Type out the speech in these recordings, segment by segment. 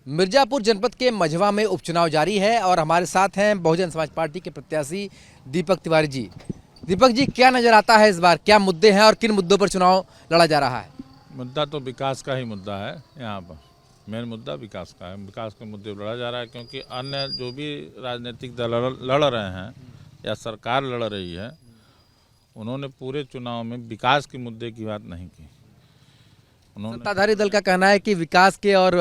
मिर्जापुर जनपद के मझवा में उपचुनाव जारी है और हमारे साथ हैं बहुजन समाज पार्टी के प्रत्याशी दीपक तिवारी जी। दीपक जी, क्या नजर आता है इस बार, क्या मुद्दे हैं और किन मुद्दों पर चुनाव लड़ा जा रहा है? मुद्दा तो विकास का ही मुद्दा है। यहाँ पर मेन मुद्दा विकास का है। विकास के मुद्दे पर लड़ा जा रहा है क्योंकि अन्य जो भी राजनीतिक दल लड़ रहे हैं या सरकार लड़ रही है, उन्होंने पूरे चुनाव में विकास के मुद्दे की बात नहीं की। सत्ताधारी दल का कहना है कि विकास के और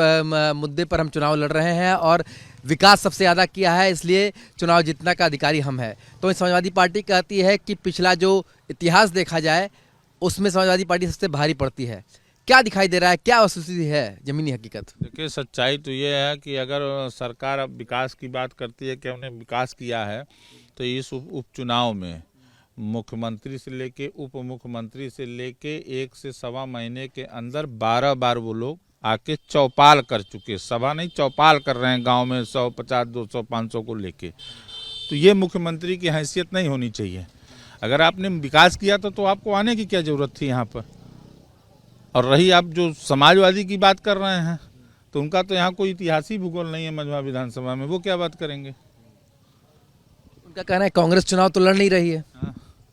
मुद्दे पर हम चुनाव लड़ रहे हैं और विकास सबसे ज़्यादा किया है, इसलिए चुनाव जीतने का अधिकारी हम हैं। तो समाजवादी पार्टी कहती है कि पिछला जो इतिहास देखा जाए उसमें समाजवादी पार्टी सबसे भारी पड़ती है। क्या दिखाई दे रहा है, क्या वस्तुस्थिति है, जमीनी हकीकत? देखिए, सच्चाई तो ये है कि अगर सरकार अब विकास की बात करती है कि हमने विकास किया है, तो इस उपचुनाव में मुख्यमंत्री से लेके उप मुख्यमंत्री से लेके 1 से सवा महीने के अंदर 12 बार वो लोग आके चौपाल कर चुके। सभा नहीं, चौपाल कर रहे हैं गांव में 150, 200, 500 को लेके। तो ये मुख्यमंत्री की हैसियत नहीं होनी चाहिए। अगर आपने विकास किया तो आपको आने की क्या ज़रूरत थी यहाँ पर? और रही आप जो समाजवादी की बात कर रहे हैं, तो उनका तो यहाँ कोई इतिहासी भूगोल नहीं है मझवा विधानसभा में, वो क्या बात करेंगे? उनका कहना है कांग्रेस चुनाव तो लड़ नहीं रही है।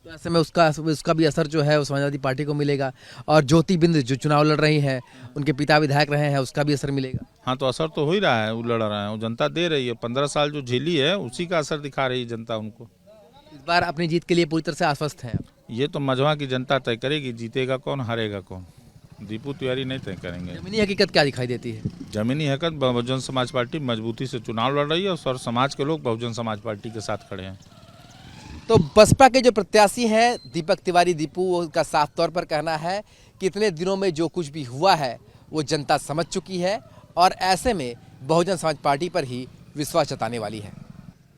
तो ऐसे में उसका भी असर जो है वो समाजवादी पार्टी को मिलेगा, और ज्योति बिंद जो चुनाव लड़ रही हैं, उनके पिता विधायक रहे हैं, उसका भी असर मिलेगा। हाँ, तो असर तो हो ही रहा है। वो लड़ रहे हैं, वो जनता दे रही है। 15 साल जो झेली है उसी का असर दिखा रही है जनता उनको। इस बार अपनी जीत के लिए पूरी तरह से आश्वस्त हैं। ये तो मझवा की जनता तय करेगी, जीतेगा कौन, हारेगा कौन। दीपू तिवारी नहीं तय करेंगे। जमीनी हकीकत क्या दिखाई देती है? जमीनी हकीकत, बहुजन समाज पार्टी मजबूती से चुनाव लड़ रही है और समाज के लोग बहुजन समाज पार्टी के साथ खड़े हैं। तो बसपा के जो प्रत्याशी हैं दीपक तिवारी दीपू का साफ तौर पर कहना है कि इतने दिनों में जो कुछ भी हुआ है वो जनता समझ चुकी है और ऐसे में बहुजन समाज पार्टी पर ही विश्वास जताने वाली है।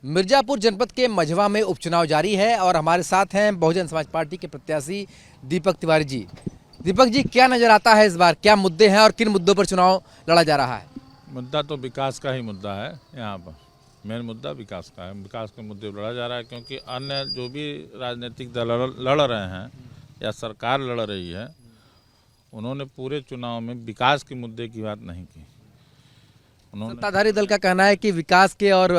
मिर्जापुर जनपद के मझवा में उपचुनाव जारी है और हमारे साथ हैं बहुजन समाज पार्टी के प्रत्याशी दीपक तिवारी जी। दीपक जी, क्या नजर आता है इस बार, क्या मुद्दे हैं और किन मुद्दों पर चुनाव लड़ा जा रहा है? मुद्दा तो विकास का ही मुद्दा है। यहाँ पर मेन मुद्दा विकास का है। विकास के मुद्दे पर लड़ा जा रहा है क्योंकि अन्य जो भी राजनीतिक दल लड़ रहे हैं या सरकार लड़ रही है, उन्होंने पूरे चुनाव में विकास के मुद्दे की बात नहीं की। सत्ताधारी दल का कहना है कि विकास के और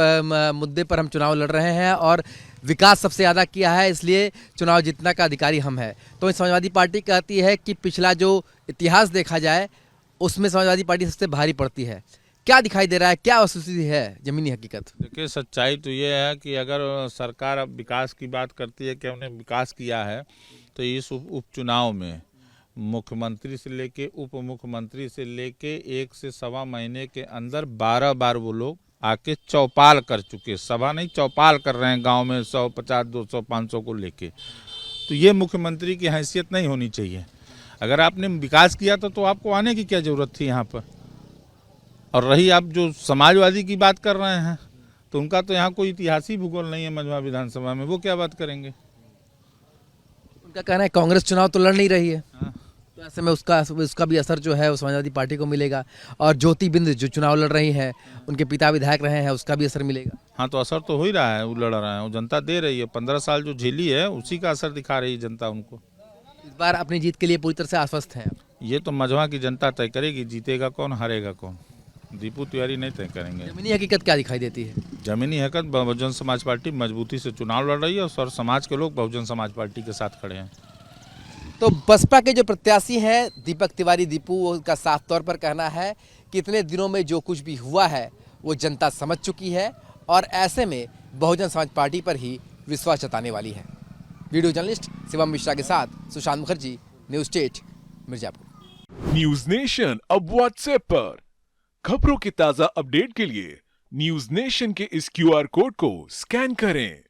मुद्दे पर हम चुनाव लड़ रहे हैं और विकास सबसे ज़्यादा किया है, इसलिए चुनाव जीतने का अधिकारी हम हैं। तो समाजवादी पार्टी कहती है कि पिछला जो इतिहास देखा जाए उसमें समाजवादी पार्टी सबसे भारी पड़ती है। क्या दिखाई दे रहा है, क्या वस्तुस्थिति है, जमीनी हकीकत? देखिए, सच्चाई तो ये है कि अगर सरकार अब विकास की बात करती है कि हमने विकास किया है, तो इस उपचुनाव में मुख्यमंत्री से लेके उप मुख्यमंत्री से लेके 1 से सवा महीने के अंदर 12 बार वो लोग आके चौपाल कर चुके। सभा नहीं, चौपाल कर रहे हैं गांव में 150, 200, 500 को लेके। तो ये मुख्यमंत्री की हैसियत नहीं होनी चाहिए। अगर आपने विकास किया तो आपको आने की क्या ज़रूरत थी यहाँ पर? और रही आप जो समाजवादी की बात कर रहे हैं, तो उनका तो यहाँ कोई इतिहासी भूगोल नहीं है मझवा विधानसभा में, वो क्या बात करेंगे? उनका कहना है कांग्रेस चुनाव तो लड़ नहीं रही है। तो ऐसे में उसका भी असर जो है वो समाजवादी पार्टी को मिलेगा, और ज्योति बिंद जो चुनाव लड़ रही हैं, उनके पिता विधायक रहे हैं, उसका भी असर मिलेगा। हाँ, तो असर तो हो ही रहा है। वो लड़ रहे हैं, वो जनता दे रही है। 15 साल जो झेली है उसी का असर दिखा रही है जनता उनको। इस बार अपनी जीत के लिए पूरी तरह से आश्वस्त हैं। ये तो मझवा की जनता तय करेगी, जीतेगा कौन, हारेगा कौन। दीपू तिवारी नहीं तय करेंगे। जमीनी हकीकत क्या दिखाई देती है? जमीनी हकीकत, बहुजन समाज पार्टी मजबूती से चुनाव लड़ रही है और समाज के लोग बहुजन समाज पार्टी के साथ खड़े हैं। तो बसपा के जो प्रत्याशी हैं दीपक तिवारी दीपू का साफ तौर पर कहना है कि इतने दिनों में जो कुछ भी हुआ है वो जनता समझ चुकी है और ऐसे में बहुजन समाज पार्टी पर ही विश्वास जताने वाली है। वीडियो जर्नलिस्ट शिवम मिश्रा के साथ Sushant Mukherjee, news state, Mirzapur. News nation अब व्हाट्सएप पर खबरों की ताजा अपडेट के लिए न्यूज नेशन के इस QR कोड को स्कैन करें।